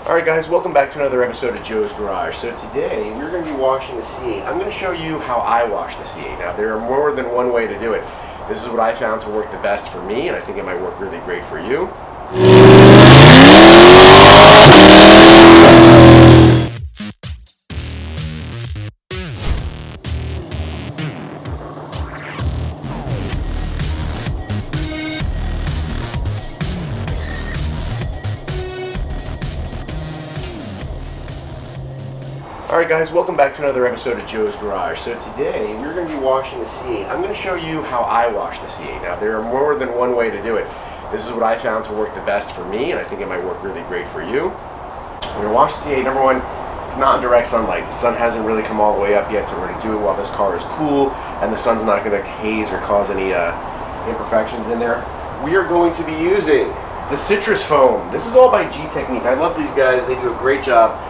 Alright guys, welcome back to another episode of Joe's Garage. So today, we're going to be washing the C8. I'm going to show you how I wash the C8. Now, there are more than one way to do it. This is what I found to work the best for me, and I think it might work really great for you. Alright guys, welcome back to another episode of Joe's Garage. So today, we're going to be washing the C8. I'm going to show you how I wash the C8. Now, there are more than one way to do it. This is what I found to work the best for me, and I think it might work really great for you. We're going to wash the C8. Number one, it's not in direct sunlight. The sun hasn't really come all the way up yet, so we're going to do it while this car is cool, and the sun's not going to haze or cause any imperfections in there. We are going to be using the citrus foam. This is all by G Technique. I love these guys. They do a great job.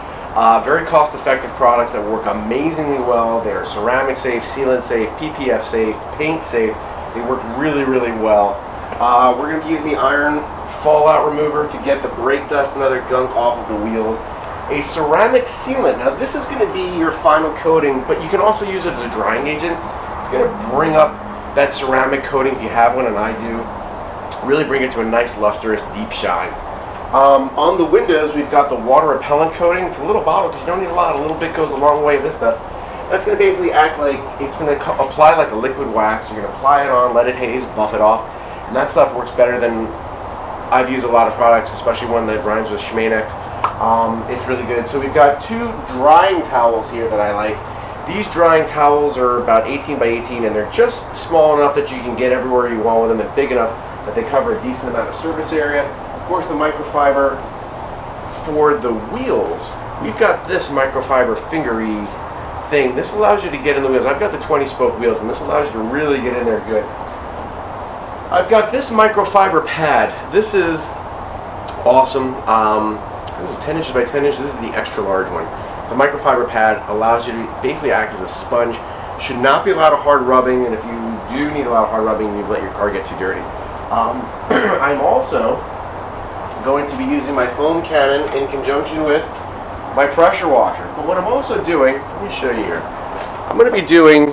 Very cost-effective products that work amazingly well. They are ceramic safe, sealant safe, PPF safe, paint safe. They work really, really well. We're going to be using the iron fallout remover to get the brake dust and other gunk off of the wheels. A ceramic sealant. Now this is going to be your final coating, but you can also use it as a drying agent. It's going to bring up that ceramic coating if you have one, and I do. Really bring it to a nice, lustrous, deep shine. On the windows, we've got the water repellent coating. It's a little bottle because you don't need a lot. A little bit goes a long way. This stuff. That's going to basically act like it's going to apply like a liquid wax. You're going to apply it on, let it haze, buff it off, and that stuff works better than I've used a lot of products, especially one that rhymes with Schmanex. It's really good. So we've got two drying towels here that I like. These drying towels are about 18 by 18, and they're just small enough that you can get everywhere you want with them, and big enough that they cover a decent amount of surface area. Of course, the microfiber for the wheels, we've got this microfiber fingery thing. This allows you to get in the wheels. I've got the 20-spoke wheels, and this allows you to really get in there good. I've got this microfiber pad. This is awesome. This is 10 inches by 10 inches. This is the extra large one. It's a microfiber pad. Allows you to basically act as a sponge. Should not be a lot of hard rubbing, and if you do need a lot of hard rubbing, you let your car get too dirty. I'm also going to be using my foam cannon in conjunction with my pressure washer. But what I'm also doing, let me show you here. I'm going to be doing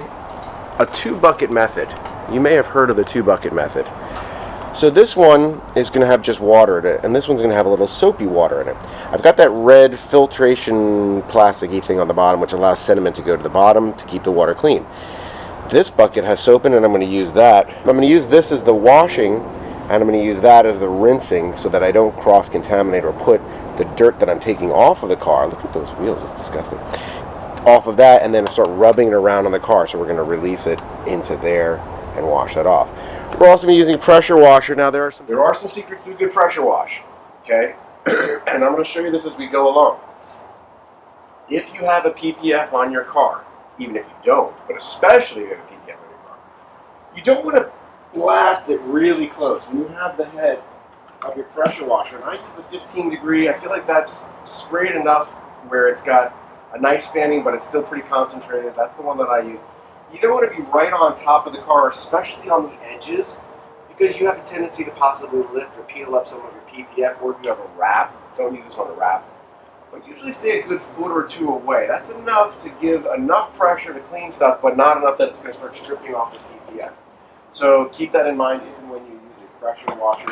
a 2-bucket method. You may have heard of the 2-bucket method. So this one is going to have just water in it, and this one's going to have a little soapy water in it. I've got that red filtration plasticky thing on the bottom, which allows sediment to go to the bottom to keep the water clean. This bucket has soap in it, and I'm going to use that. I'm going to use this as the washing, and I'm going to use that as the rinsing so that I don't cross-contaminate or put the dirt that I'm taking off of the car. Look at those wheels, it's disgusting. Off of that, and then start rubbing it around on the car. So we're going to release it into there and wash that off. We're also going to be using pressure washer. Now there are some secrets to a good pressure wash, okay? And I'm going to show you this as we go along. If you have a PPF on your car, even if you don't, but especially if you have a PPF on your car, you don't want to blast it really close. When you have the head of your pressure washer, and I use the 15 degree, I feel like that's sprayed enough where it's got a nice fanning, but it's still pretty concentrated. That's the one that I use. You don't want to be right on top of the car, especially on the edges, because you have a tendency to possibly lift or peel up some of your PPF, or if you have a wrap, don't use this on a wrap, but usually stay a good foot or two away. That's enough to give enough pressure to clean stuff, but not enough that it's going to start stripping off this PPF. So keep that in mind even when you use your pressure washer.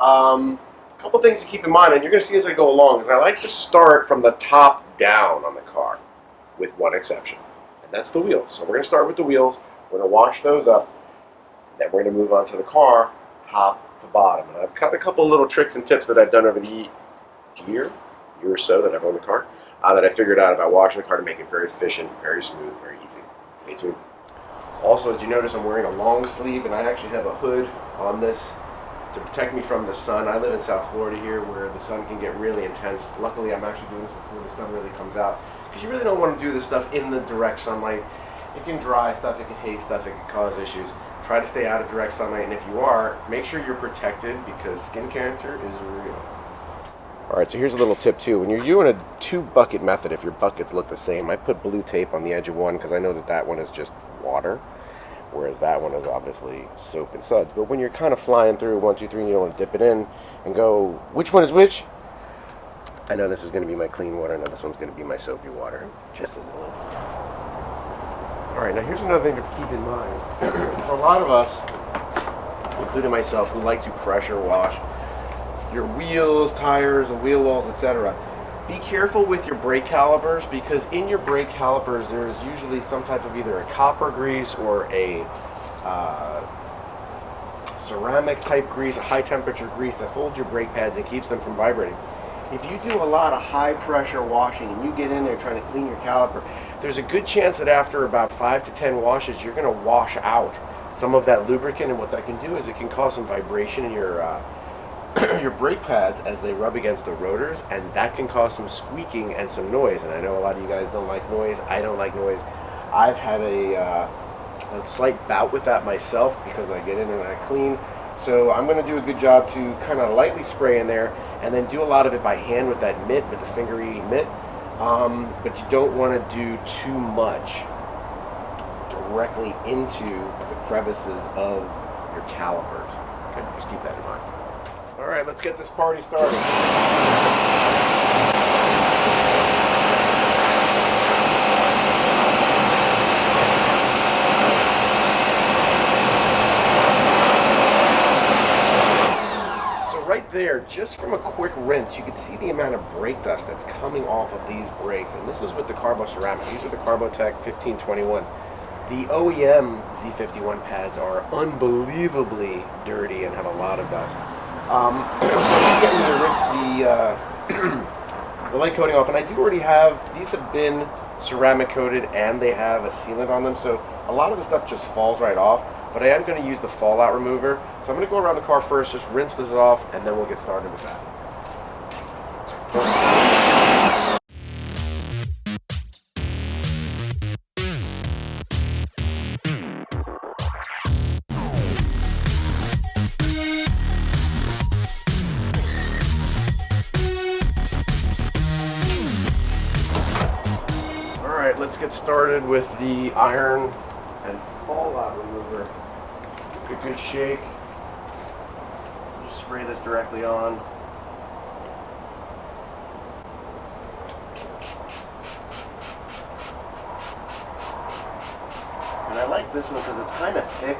A couple things to keep in mind, and you're going to see as I go along, is I like to start from the top down on the car, with one exception, and that's the wheels. So we're going to start with the wheels. We're going to wash those up, and then we're going to move on to the car, top to bottom. And I've got a couple little tricks and tips that I've done over the year or so that I've owned the car, that I figured out about washing the car to make it very efficient, very smooth, very easy. Stay tuned. Also, as you notice, I'm wearing a long sleeve, and I actually have a hood on this to protect me from the sun. I live in South Florida here, where the sun can get really intense. Luckily, I'm actually doing this before the sun really comes out, because you really don't want to do this stuff in the direct sunlight. It can dry stuff, it can haze stuff, it can cause issues. Try to stay out of direct sunlight, and if you are, make sure you're protected, because skin cancer is real. Alright, so here's a little tip too. When you're doing a 2-bucket method, if your buckets look the same, I put blue tape on the edge of one because I know that that one is just water, whereas that one is obviously soap and suds. But when you're kind of flying through 1, 2, 3, and you don't want to dip it in and go, which one is which? I know this is going to be my clean water. I know this one's going to be my soapy water, just as a little. Alright, now here's another thing to keep in mind. For a lot of us, including myself, who like to pressure wash your wheels, tires, and wheel wells, etc., be careful with your brake calipers, because in your brake calipers there is usually some type of either a copper grease or a ceramic type grease, a high temperature grease that holds your brake pads and keeps them from vibrating. If you do a lot of high pressure washing and you get in there trying to clean your caliper, there's a good chance that after about 5 to 10 washes you're going to wash out some of that lubricant, and what that can do is it can cause some vibration in your your brake pads as they rub against the rotors, and that can cause some squeaking and some noise. And I know a lot of you guys don't like noise. I don't like noise. I've had a slight bout with that myself because I get in there and I clean. So I'm going to do a good job to kind of lightly spray in there and then do a lot of it by hand with that mitt, with the fingery mitt. But you don't want to do too much directly into the crevices of your calipers. Okay, just keep that in mind. All right, let's get this party started. There, just from a quick rinse, you can see the amount of brake dust that's coming off of these brakes, and this is with the Carbo ceramic. These are the Carbotech 1521s. The OEM Z51 pads are unbelievably dirty and have a lot of dust. Getting the light coating off, and I do already have, these have been ceramic coated and they have a sealant on them, so a lot of the stuff just falls right off. But I am going to use the fallout remover. So I'm going to go around the car first, just rinse this off, and then we'll get started with that. Alright, let's get started with the iron and fallout remover. Give it a good shake. Just spray this directly on. And I like this one because it's kind of thick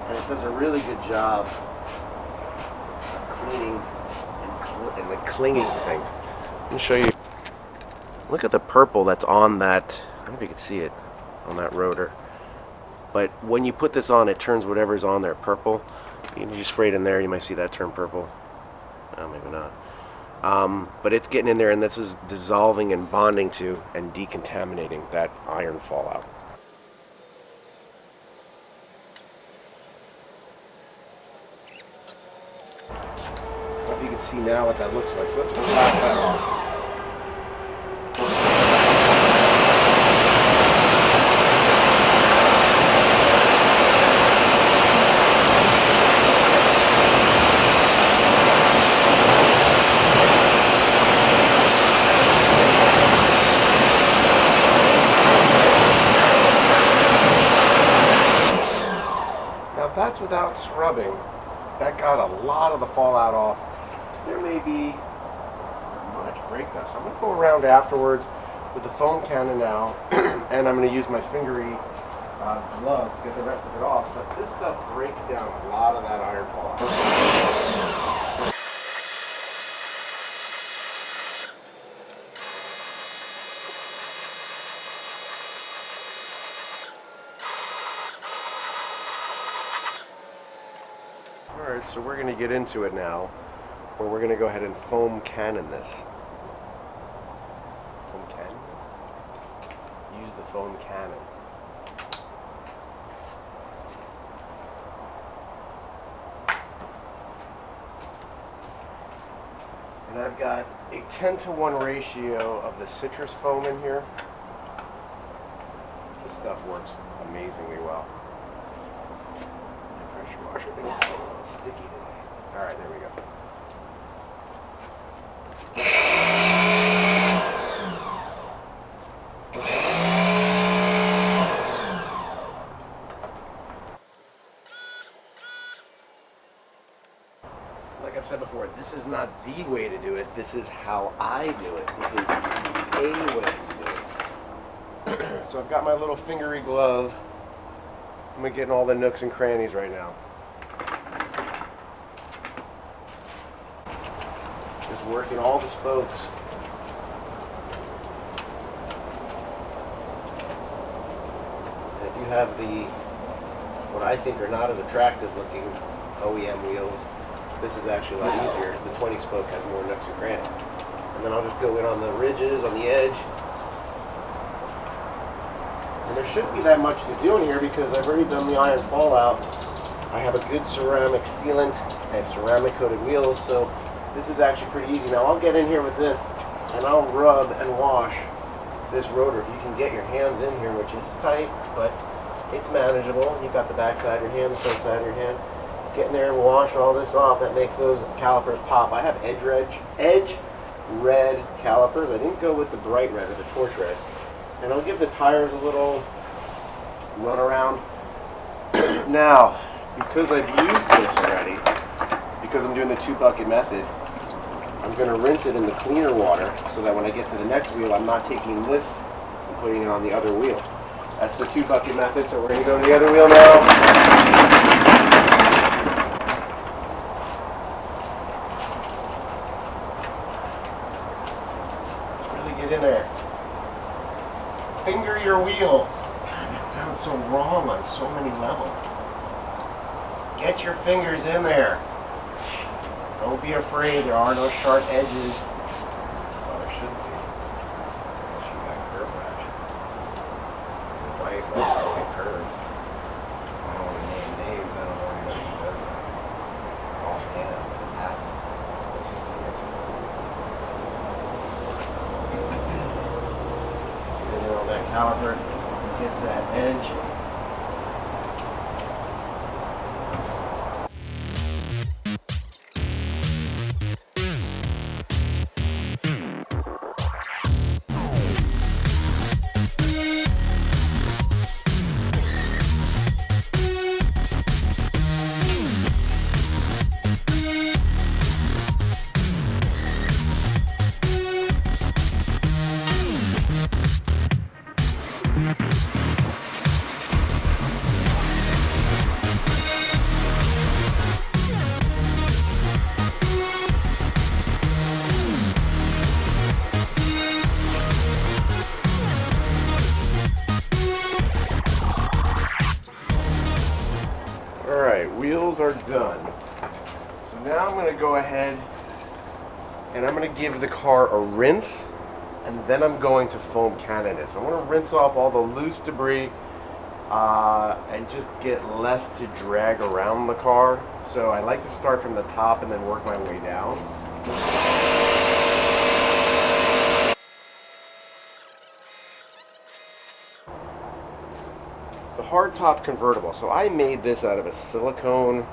and it does a really good job of cleaning and the clinging to things. Let me show you. Look at the purple that's on that, I don't know if you can see it, on that rotor. But when you put this on, it turns whatever's on there purple. You spray it in there, you might see that turn purple. Oh, maybe not. But it's getting in there, and this is dissolving and bonding to and decontaminating that iron fallout. I don't know if you can see now what that looks like, so let's just blast that off. That's without scrubbing. That got a lot of the fallout off. There may be much brake dust. I'm going to go around afterwards with the foam cannon now, and I'm going to use my fingery glove to get the rest of it off. But this stuff breaks down a lot of that iron fallout. Alright, so we're going to get into it now, where we're going to go ahead and foam cannon this. Foam cannon? Use the foam cannon. And I've got a 10-to-1 ratio of the citrus foam in here. This stuff works amazingly well. Pressure washer thing is a little sticky today. Alright, there we go. Like I've said before, This is not the way to do it. This is how I do it. This is a way to do it. So I've got my little fingery glove. I'm going to get in all the nooks and crannies right now. Just working all the spokes. And if you have what I think are not as attractive looking OEM wheels, this is actually a lot easier. The 20 spoke has more nooks and crannies. And then I'll just go in on the ridges, on the edge. And there shouldn't be that much to do in here because I've already done the iron fallout. I have a good ceramic sealant. I have ceramic coated wheels, so this is actually pretty easy. Now I'll get in here with this and I'll rub and wash this rotor. If you can get your hands in here, which is tight, but it's manageable. You've got the back side of your hand, the front side of your hand. Get in there and wash all this off. That makes those calipers pop. I have edge red calipers. I didn't go with the bright red or the torch red. And I'll give the tires a little run around. Now, because I've used this already, because I'm doing the 2-bucket method, I'm going to rinse it in the cleaner water so that when I get to the next wheel, I'm not taking this and putting it on the other wheel. That's the 2-bucket method, so we're going to go to the other wheel now. In there. Finger your wheels. God, that sounds so wrong on so many levels. Get your fingers in there. Don't be afraid. There are no sharp edges. Well, there shouldn't be. Unless you got carwash. My wife likes all the curves. I don't want to name names. I don't know anybody who does that. Offhand, but it happens. On that caliper, get that edge. Alright, wheels are done. So now I'm going to go ahead and I'm going to give the car a rinse, and then I'm going to foam cannon it. So I want to rinse off all the loose debris and just get less to drag around the car. So I like to start from the top and then work my way down. The hardtop convertible. So I made this out of a silicone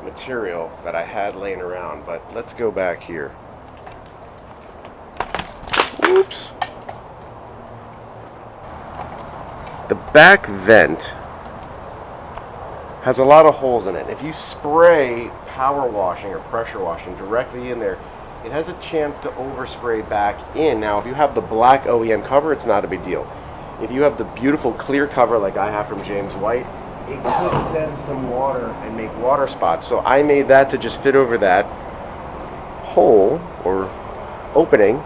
material that I had laying around, but let's go back here. Oops. The back vent has a lot of holes in it. If you spray power washing or pressure washing directly in there, it has a chance to overspray back in. Now, if you have the black OEM cover, it's not a big deal. If you have the beautiful clear cover like I have from James White, it could send some water and make water spots. So I made that to just fit over that hole or opening,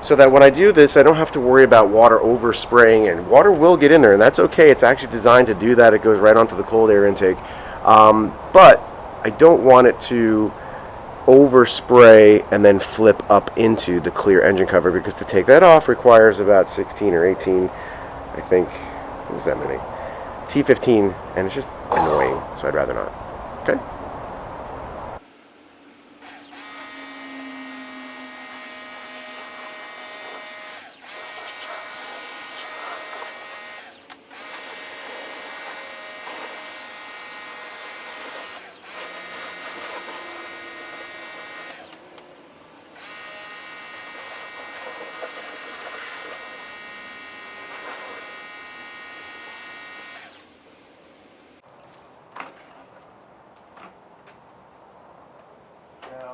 so that when I do this, I don't have to worry about water overspraying, and water will get in there, and that's okay. It's actually designed to do that. It goes right onto the cold air intake. But I don't want it to overspray and then flip up into the clear engine cover, because to take that off requires about 16 or 18, I think, what was that many? T15, and it's just annoying, so I'd rather not. Okay?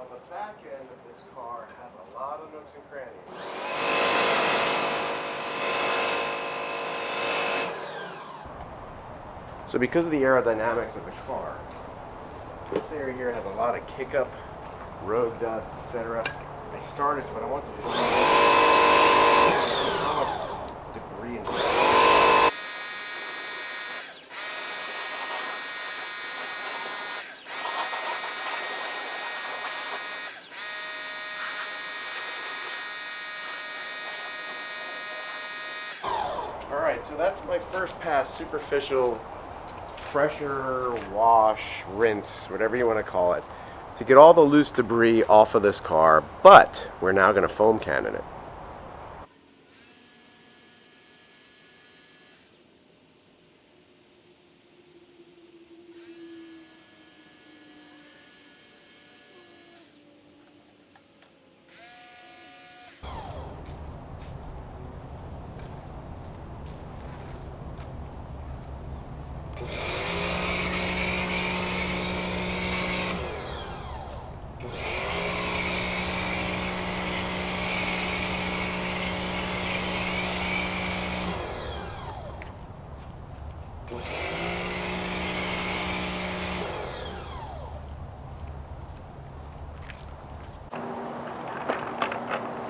Now the back end of this car has a lot of nooks and crannies. So because of the aerodynamics of the car, this area here has a lot of kick-up, road dust, etc. I started, but I want to just see how much debris and Alright, so that's my first pass, superficial pressure wash, rinse, whatever you want to call it, to get all the loose debris off of this car, but we're now going to foam cannon it.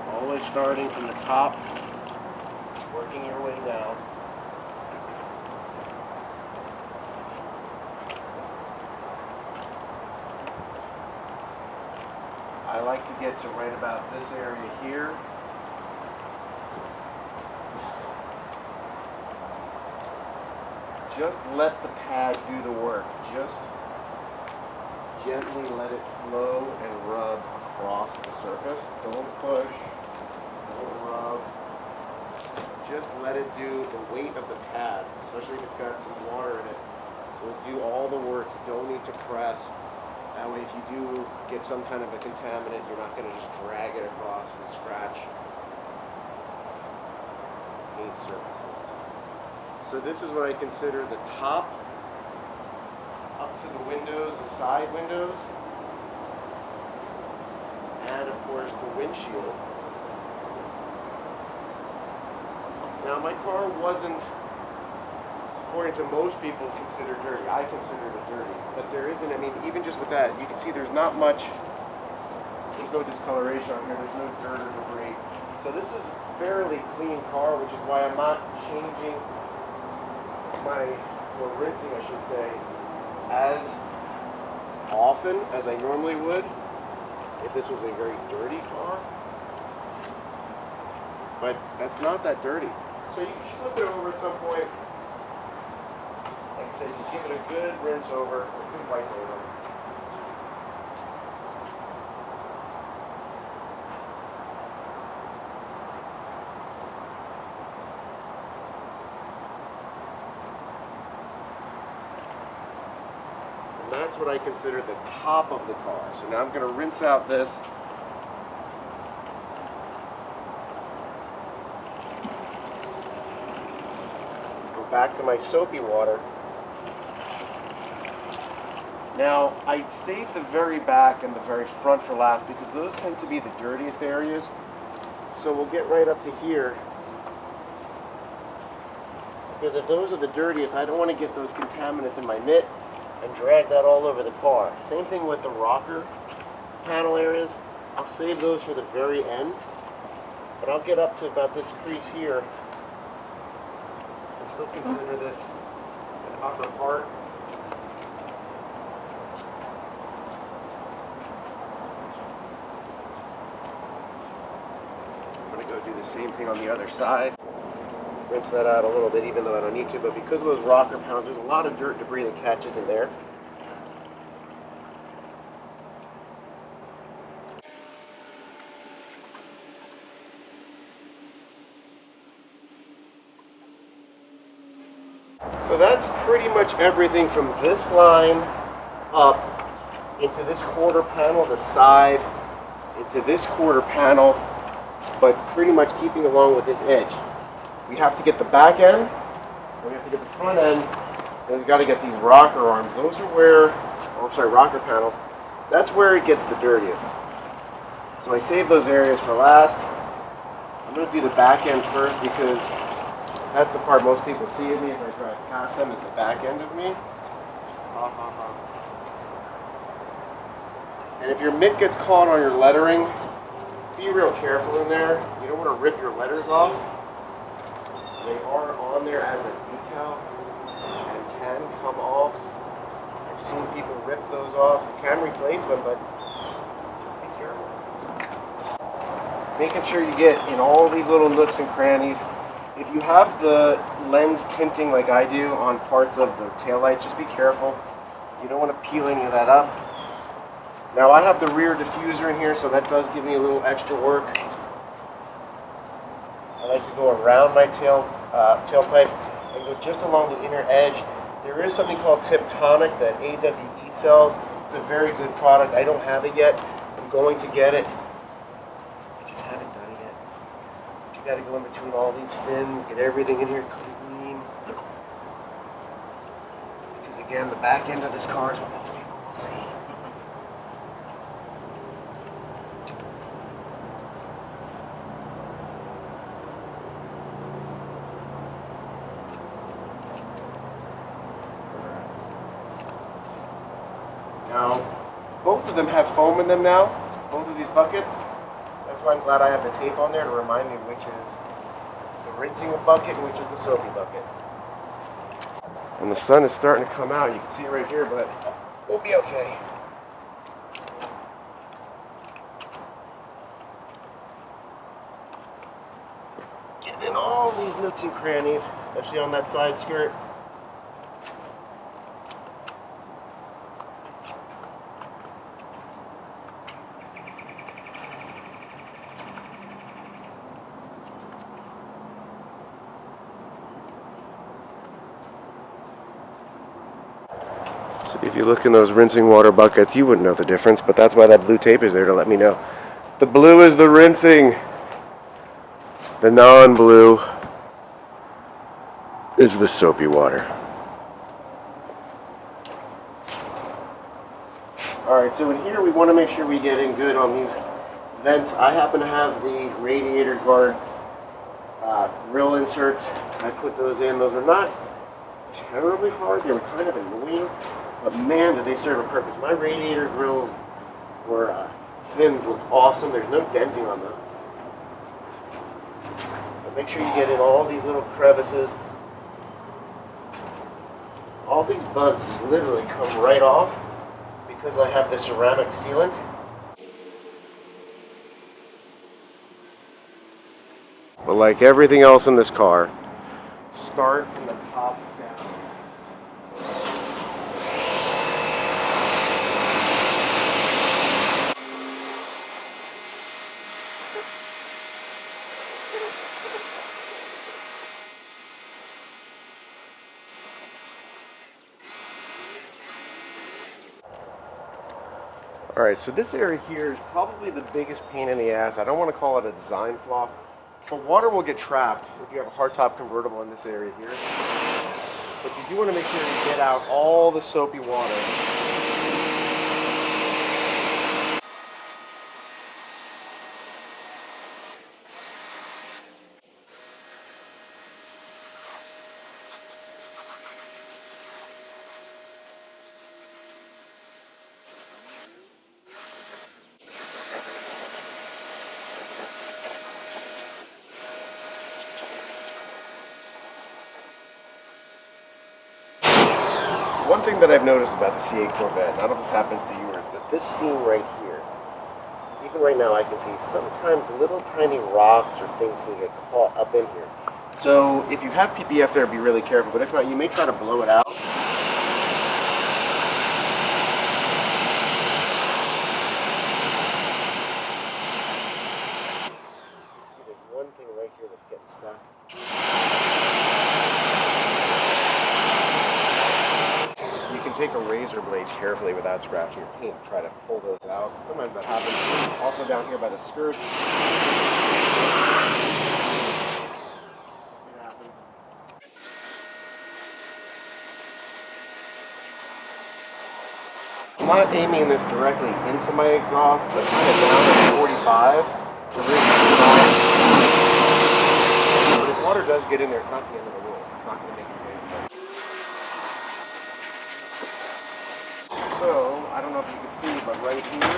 Always starting from the top, working your way down. I like to get to right about this area here. Just let the pad do the work. Just gently let it flow and rub across the surface. Don't push, don't rub. Just let it do the weight of the pad, especially if it's got some water in it. Will do all the work. You don't need to press. That way if you do get some kind of a contaminant, you're not going to just drag it across and scratch paint surfaces. So this is what I consider the top, up to the windows, the side windows, and of course the windshield. Now my car wasn't, according to most people, considered dirty. I considered it dirty, but there isn't, I mean, even just with that, you can see there's not much, there's no discoloration on here, there's no dirt or debris. So this is a fairly clean car, which is why I'm not changing or rinsing, I should say, as often as I normally would if this was a very dirty car. But that's not that dirty. So you can flip it over at some point. Like I said, just give it a good rinse over, a good wipe over. That's what I consider the top of the car. So now I'm going to rinse out this. Go back to my soapy water. Now I saved the very back and the very front for last because those tend to be the dirtiest areas. So we'll get right up to here. Because if those are the dirtiest, I don't want to get those contaminants in my mitt and drag that all over the car. Same thing with the rocker panel areas. I'll save those for the very end, but I'll get up to about this crease here and still consider this an upper part. I'm going to go do the same thing on the other side. Rinse that out a little bit, even though I don't need to, but because of those rocker panels, there's a lot of dirt debris that catches in there. So that's pretty much everything from this line up into this quarter panel, the side, into this quarter panel, but pretty much keeping along with this edge. We have to get the back end, we have to get the front end, and we've got to get these rocker arms. Those are where, rocker panels, that's where it gets the dirtiest. So I saved those areas for last. I'm going to do the back end first because that's the part most people see of me as I drive past them, is the back end of me. And if your mitt gets caught on your lettering, be real careful in there. You don't want to rip your letters off. They are on there as a decal and can come off. I've seen people rip those off. You can replace them, but just be careful. Making sure you get in all these little nooks and crannies. If you have the lens tinting like I do on parts of the taillights, just be careful. You don't want to peel any of that up. Now I have the rear diffuser in here, so that does give me a little extra work. I like to go around my tailpipe and go just along the inner edge. There is something called Tiptonic that AWE sells. It's a very good product. I don't have it yet. I'm going to get it. I just haven't done it yet. But you got to go in between all these fins, get everything in here clean. Because again, the back end of this car is what most people will see. Now, both of them have foam in them now, both of these buckets. That's why I'm glad I have the tape on there to remind me which is the rinsing bucket and which is the soapy bucket. And the sun is starting to come out. You can see it right here, but we'll be okay. Getting in all these nooks and crannies, especially on that side skirt. So if you look in those rinsing water buckets, you wouldn't know the difference, but that's why that blue tape is there to let me know. The blue is the rinsing. The non-blue is the soapy water. Alright, so in here we want to make sure we get in good on these vents. I happen to have the radiator guard grill inserts. I put those in. Those are not terribly hard. They were kind of annoying. But man, did they serve a purpose. My radiator grills were fins look awesome. There's no denting on those. But make sure you get in all these little crevices. All these bugs literally come right off because I have the ceramic sealant. But like everything else in this car, start from the top down. Alright, so this area here is probably the biggest pain in the ass. I don't want to call it a design flaw. So water will get trapped if you have a hardtop convertible in this area here. But you do want to make sure you get out all the soapy water. One thing that I've noticed about the C8 Corvette, none of this happens to yours, but this seam right here, even right now I can see sometimes little tiny rocks or things can get caught up in here. So if you have PPF there, be really careful, but if not, you may try to blow it out. See, there's one thing right here that's getting stuck. You can take a razor blade carefully without scratching your paint and try to pull those out. Sometimes that happens. Also down here by the skirt. It happens. I'm not aiming this directly into my exhaust, but kind of down at 45 155 to really dry it. But if water does get in there, it's not the end of the world. It's not going to make it any better. So, I don't know if you can see, but right here,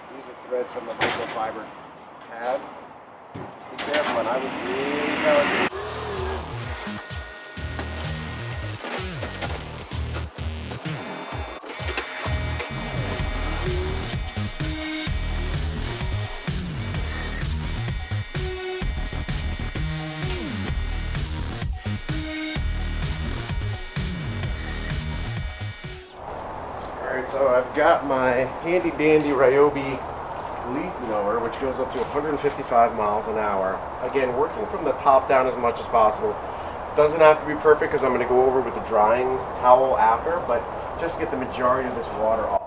these are threads from the microfiber pad. Just be careful, and I was really delicate. Alright, so I've got my handy dandy Ryobi leaf blower, which goes up to 155 miles an hour. Again, working from the top down as much as possible. Doesn't have to be perfect because I'm going to go over with the drying towel after, but just get the majority of this water off.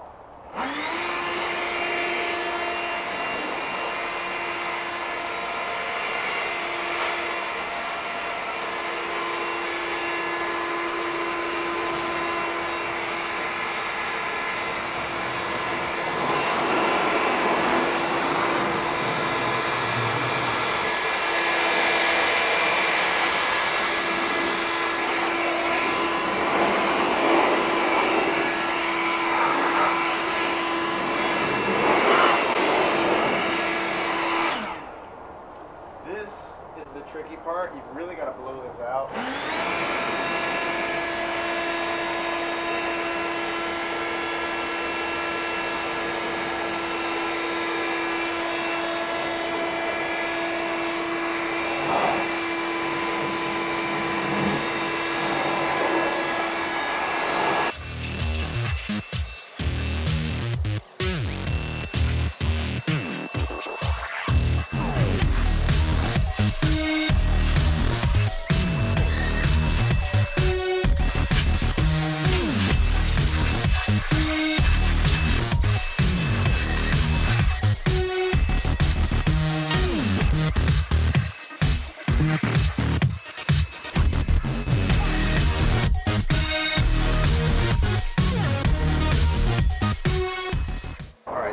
Tricky part, you've really got to blow this out.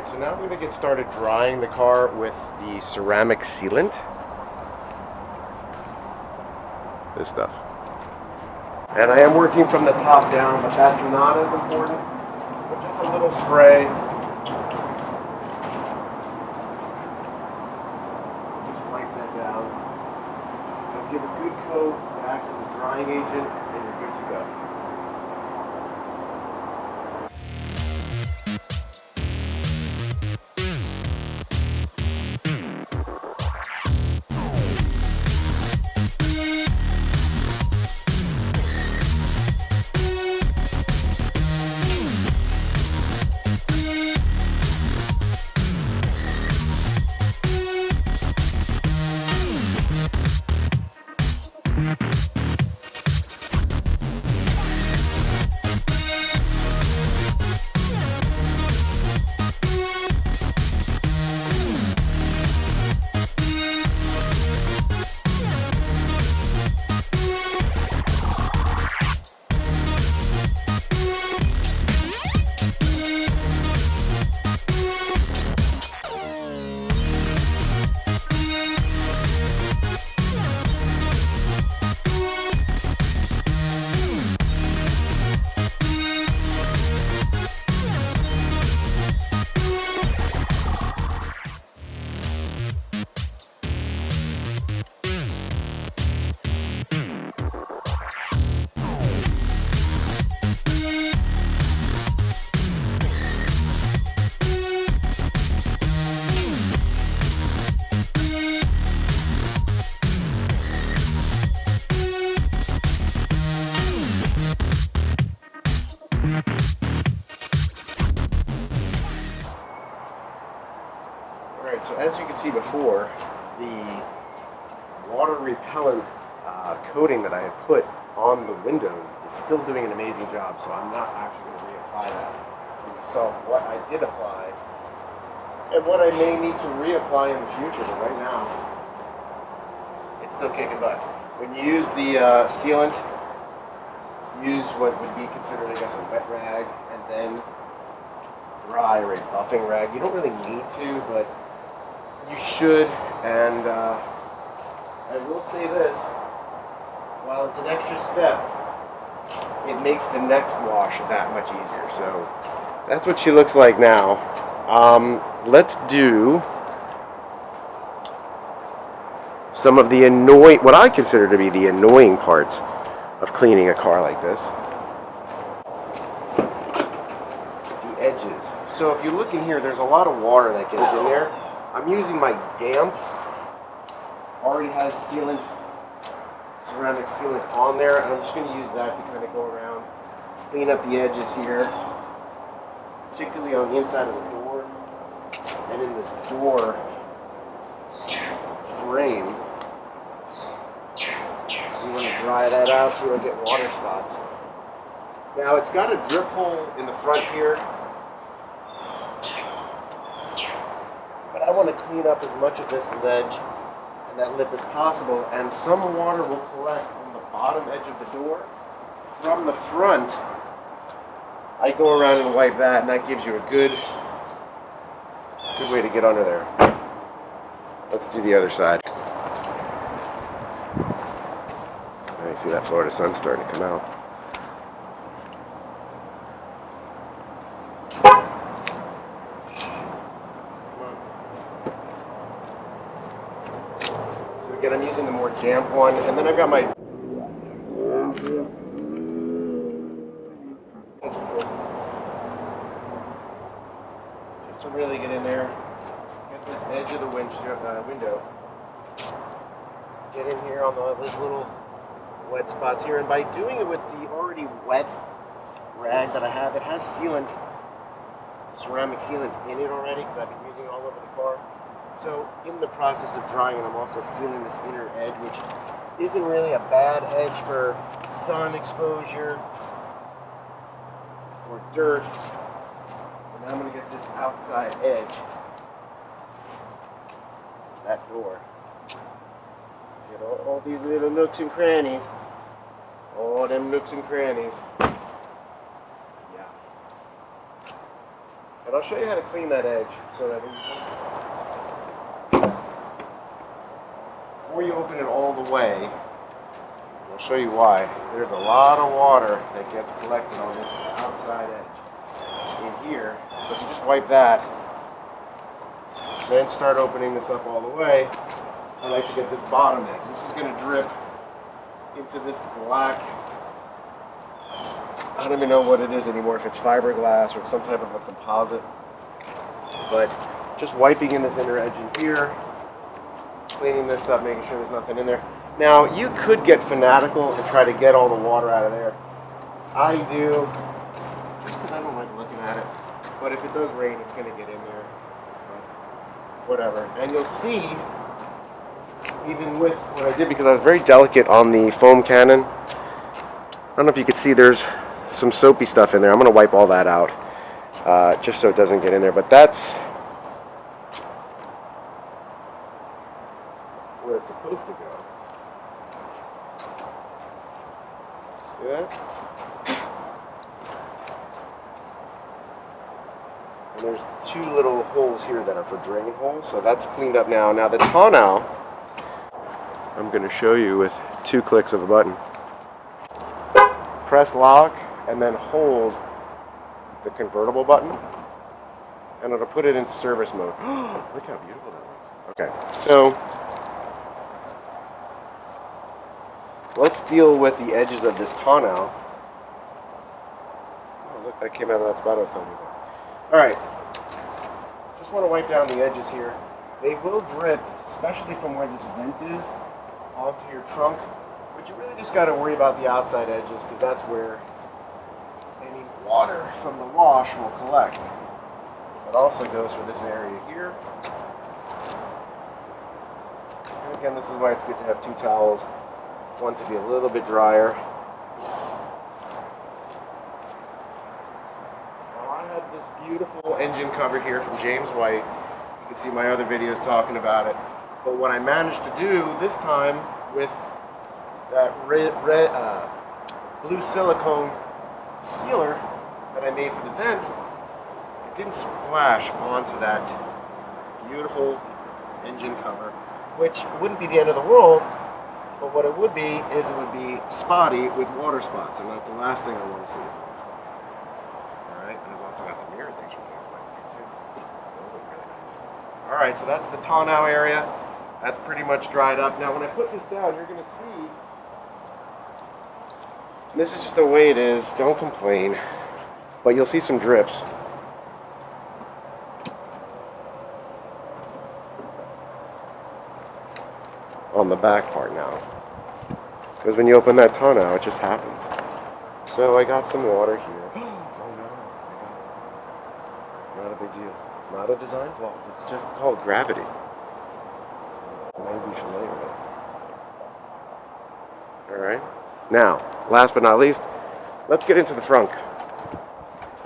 So now I'm going to get started drying the car with the ceramic sealant. This stuff. And I am working from the top down, but that's not as important. But just a little spray. Just wipe that down. And give a good coat. It acts as a drying agent, and you're good to go. Alright, so as you can see before, the water repellent coating that I had put on the windows is still doing an amazing job, so I'm not actually going to reapply that. So what I did apply, and what I may need to reapply in the future, but right now, it's still kicking butt. When you use the sealant, use what would be considered, I guess, a wet rag, and then dry rebuffing rag. You don't really need to, but you should. And I will say this, while it's an extra step, it makes the next wash that much easier. So that's what she looks like now. Let's do some of the what I consider to be the annoying parts of cleaning a car like this. The edges. So if you look in here, there's a lot of water that gets in there. I'm using my damp. Already has sealant, ceramic sealant on there, and I'm just going to use that to kind of go around, clean up the edges here, particularly on the inside of the door and in this door frame. You want to dry that out so you don't get water spots. Now it's got a drip hole in the front here, but I want to clean up as much of this ledge and that lip as possible, and some water will collect on the bottom edge of the door. From the front, I go around and wipe that, and that gives you a good way to get under there. Let's do the other side. Now you see that Florida sun starting to come out. So again, I'm using the more damp one, and then I've got my just to really get in there, get this edge of the window, get in here on these little wet spots here, and by doing it with the already wet rag that I have, it has sealant, ceramic sealant in it already, because I've been using it all over the car. So in the process of drying it, I'm also sealing this inner edge, which isn't really a bad edge for sun exposure or dirt. And now I'm going to get this outside edge, that door. Get all these little nooks and crannies. All them nooks and crannies. Yeah. And I'll show you how to clean that edge so that before you open it all the way, I'll show you why. There's a lot of water that gets collected on this outside edge in here. So if you just wipe that, then start opening this up all the way, I like to get this bottom edge. This is going to drip into this black, I don't even know what it is anymore, if it's fiberglass or some type of a composite, but just wiping in this inner edge in here, cleaning this up, making sure there's nothing in there. Now, you could get fanatical and try to get all the water out of there. I do, just because I don't like looking at it, but if it does rain, it's going to get in there. Whatever. And you'll see, even with what I did, because I was very delicate on the foam cannon, I don't know if you could see, there's some soapy stuff in there. I'm going to wipe all that out, just so it doesn't get in there. But that's where it's supposed to go. See that? And there's two little holes here that are for drain holes, so that's cleaned up now. Now the tonneau, I'm going to show you with 2 clicks of a button. Press lock and then hold the convertible button, and it'll put it into service mode. Look how beautiful that looks. Okay, so let's deal with the edges of this tonneau. Oh, look, that came out of that spot I was telling you about. Alright, just want to wipe down the edges here. They will drip, especially from where this vent is, onto your trunk, but you really just got to worry about the outside edges, because that's where any water from the wash will collect. It also goes for this area here. And again, this is why it's good to have 2 towels, one to be a little bit drier. This beautiful engine cover here from James White. You can see my other videos talking about it. But what I managed to do this time with that blue silicone sealer that I made for the vent, I didn't splash onto that beautiful engine cover, which wouldn't be the end of the world, but what it would be is it would be spotty with water spots, and that's the last thing I want to see is water spots. Alright, and it's also got the mirror things from the other way too. Those look really nice. Alright, so that's the tonneau area. That's pretty much dried up. Now when I put this down, you're going to see, and this is just the way it is, don't complain, but you'll see some drips. On the back part now, because when you open that tonneau, it just happens. So I got some water here. Oh no, not a big deal. Not a design flaw. It's just called gravity. You may be familiar with it. All right. Now, last but not least, let's get into the frunk.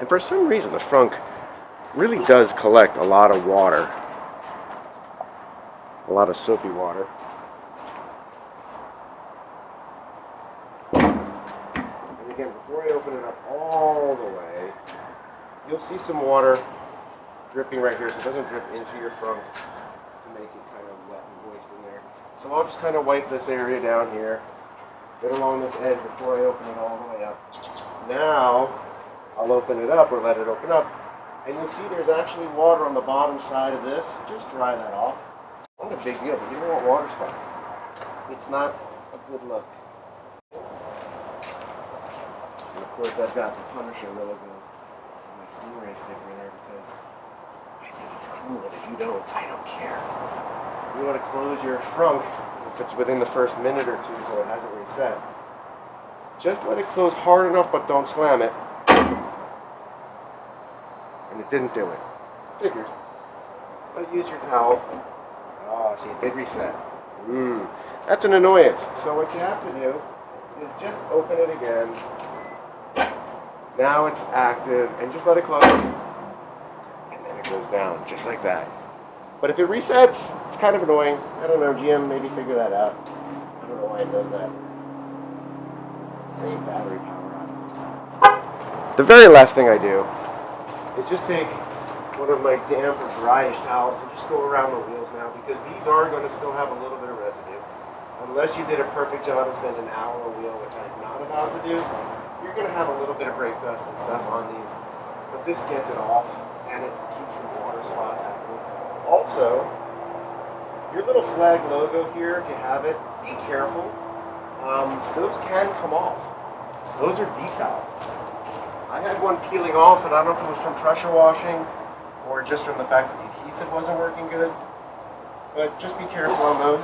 And for some reason, the frunk really does collect a lot of water, a lot of soapy water. Again, before I open it up all the way, you'll see some water dripping right here, so it doesn't drip into your frunk to make it kind of wet and moist in there. So I'll just kind of wipe this area down here, get along this edge before I open it all the way up. Now, I'll open it up, or let it open up, and you'll see there's actually water on the bottom side of this. Just dry that off. Not a big deal, but you don't want water spots. It's not a good look. And of course, I've got the Punisher logo on my Stingray sticker there because I think it's cool, and if you don't, I don't care. You want to close your frunk if it's within the first minute or two so it hasn't reset. Just let it close hard enough, but don't slam it. And it didn't do it. Figures. But use your towel. Oh, see, it did reset. That's an annoyance. So what you have to do is just open it again. Now it's active, and just let it close. And then it goes down, just like that. But if it resets, it's kind of annoying. I don't know, GM, maybe figure that out. I don't know why it does that. Save battery power out. The very last thing I do is just take one of my damp or dryish towels and just go around the wheels now, because these are going to still have a little bit of residue. Unless you did a perfect job and spent an hour a wheel, which I'm not about to do, you're going to have a little bit of brake dust and stuff on these. But this gets it off, and it keeps the water spots happening. Also, your little flag logo here, if you have it, be careful. Those can come off. Those are decals. I had one peeling off, and I don't know if it was from pressure washing or just from the fact that the adhesive wasn't working good. But just be careful on those.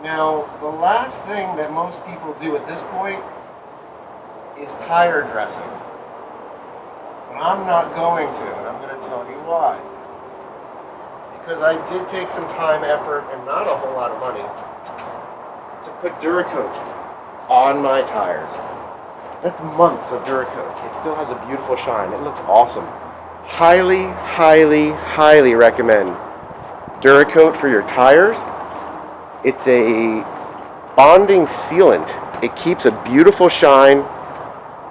Now, the last thing that most people do at this point is tire dressing. But I'm not going to, and I'm going to tell you why. Because I did take some time, effort, and not a whole lot of money to put Dura Coating on my tires. That's months of Dura Coating. It still has a beautiful shine. It looks awesome. Highly, highly, highly recommend Dura Coat for your tires. It's a bonding sealant. It keeps a beautiful shine.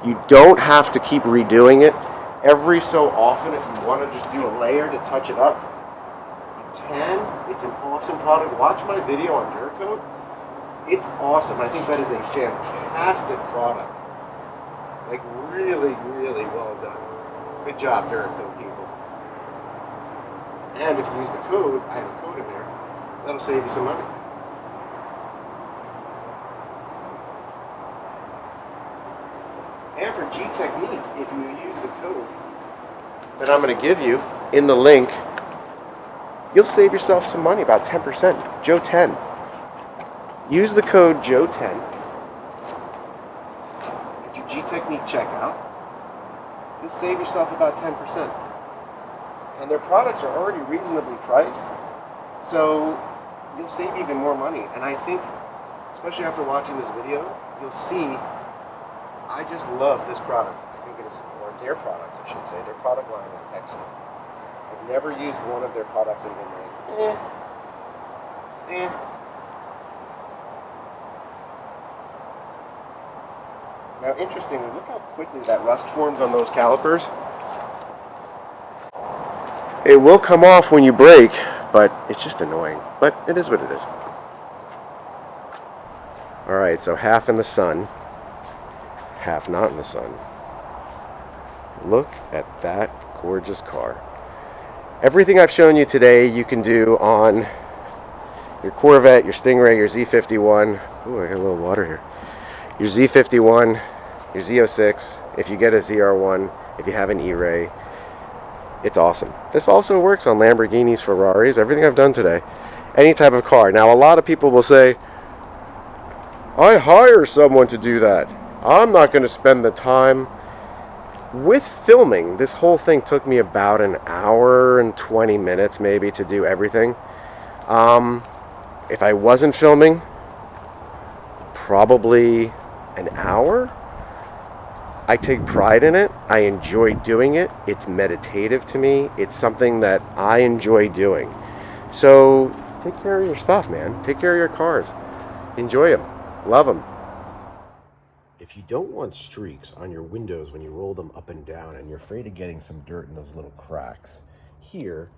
You don't have to keep redoing it. Every so often, if you want to just do a layer to touch it up, you can. It's an awesome product. Watch my video on Dura Coat. It's awesome. I think that is a fantastic product. Like, really, really well done. Good job, Dura Coat people. And if you use the code, I have a code in there, that'll save you some money. And for G Technique, if you use the code that I'm going to give you in the link, you'll save yourself some money, about 10%, JOE10. Use the code JOE10 at your G Technique checkout. You'll save yourself about 10%. And their products are already reasonably priced, so you'll save even more money. And I think, especially after watching this video, you'll see I just love this product. I think it is, or their products, I should say. Their product line is excellent. I've never used one of their products and been like, Now, interestingly, look how quickly that rust forms on those calipers. It will come off when you brake, but it's just annoying. But it is what it is. Alright, so half in the sun, half not in the sun. Look at that gorgeous car. Everything I've shown you today you can do on your Corvette, your Stingray, your Z51. Ooh, I got a little water here. Your Z51, your Z06, if you get a ZR1, if you have an E-Ray. It's awesome. This also works on Lamborghinis, Ferraris, everything I've done today. Any type of car. Now, a lot of people will say, I hire someone to do that. I'm not going to spend the time. With filming, this whole thing took me about an hour and 20 minutes maybe to do everything. If I wasn't filming, probably an hour. I take pride in it. I enjoy doing it. It's meditative to me. It's something that I enjoy doing. So take care of your stuff, man. Take care of your cars. Enjoy them. Love them. If you don't want streaks on your windows when you roll them up and down and you're afraid of getting some dirt in those little cracks, here,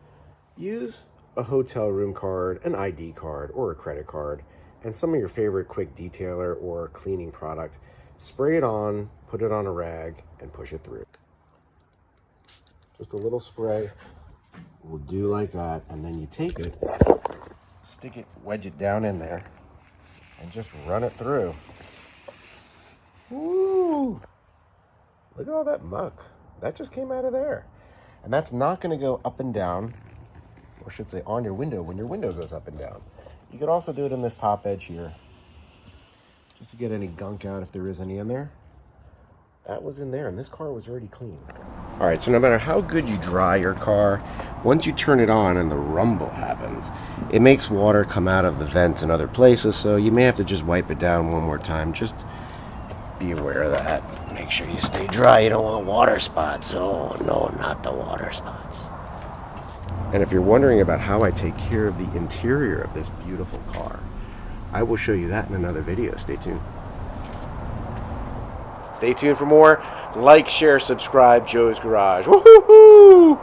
use a hotel room card, an ID card, or a credit card, and some of your favorite quick detailer or cleaning product. Spray it on, put it on a rag, and push it through. Just a little spray will do like that, and then you take it, stick it, wedge it down in there, and just run it through. Woo! Look at all that muck. That just came out of there. And that's not going to go up and down, or I should say on your window when your window goes up and down. You could also do it in this top edge here, just to get any gunk out if there is any in there. That was in there, and this car was already clean. All right, so no matter how good you dry your car, once you turn it on and the rumble happens, it makes water come out of the vents in other places, so you may have to just wipe it down one more time. Just be aware of that. Make sure you stay dry. You don't want water spots. Oh, no, not the water spots. And if you're wondering about how I take care of the interior of this beautiful car, I will show you that in another video. Stay tuned. Stay tuned for more. Like, share, subscribe. Joe's Garage. Woohoo!